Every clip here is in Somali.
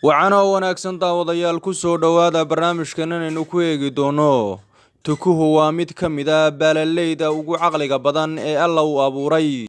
Waxaana wanaagsan daawadayaal ku soo dhawaada barnaamijkan inaynu ku eegi doono tukuhu waa mid ka mid ah baalaleyda ugu caqliga badan ee Alla uu abuuray.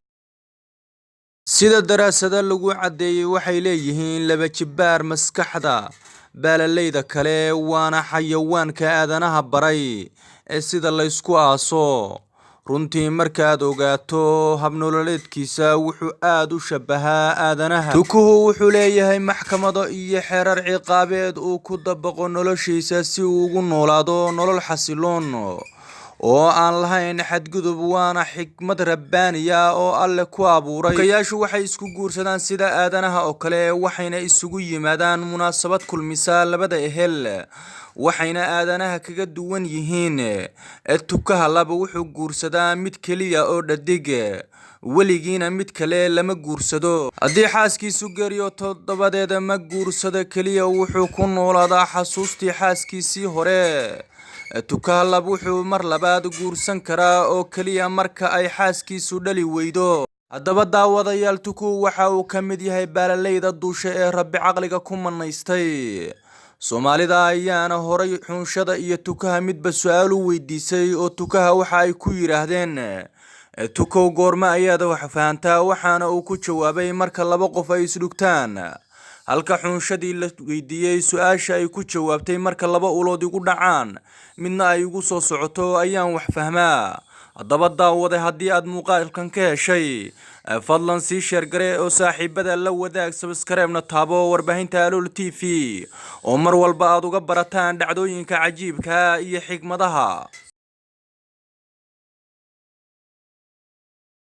Sida daraasada lagu cadeeyay waxay leeyihiin laba jibbaar maskaxda baalaleyda kale waana xayawaanka aadanaha baray ee sida la isku aaso. runtii markaad ogaato habnololeedkiisa wuxuu aad u shabahaa aadanaha. tukuhu wuxuu leeyahay maxkamado iyo xeerar ciqaabeed uu ku dabaqo noloshiisa si uu ugu noolaado nolol xasiloon oo aan lahayn xadgudub, waana xikmad rabbaaniya oo Alle ku abuuray. tukayaashu waxay isku guursadaan sida aadanaha oo kale, waxayna isugu yimaadaan munaasabad kulmisa labada ehel, waxayna aadanaha kaga duwan yihiin. tukaha laba wuxuu guursadaa mid kaliya oo dhadig, weligiina mid kale lama guursado. haddii xaaskiisu geeriyooto dabadeed ma guursado kaliya, wuxuu ku noolaadaa xasuustii xaaskiisii hore. tukaha laba wuxuu mar labaad guursan karaa oo kaliya marka ay xaaskiisu dhali weydo. haddaba daawadayaal, tukuhu waxa uu ka mid yahay baalaleyda duusha ee Rabbi caqliga ku manaystay. Soomaalida ayaana horay xunshada iyo tukaha midba su'aal u weydiisay, oo tukaha waxa ay ku yiraahdeen tukow goorma ayaad wax fahantaa, waxaana uu ku jawaabay marka laba qof ay isdhugtaan. halka xunshadii la weydiiyay su'aasha ay ku jawaabtay marka laba ulood igu dhacaan midna ay igu soo socoto ayaan wax fahmaa. haddaba daawade, haddii aad muuqaalkan ka heshay fadlan sii share garee oo saaxiibada la wadaag, subscribe-na taabo warbaahinta Alool TV oo mar walba aad uga barataan dhacdooyinka cajiibka iyo xigmadaha.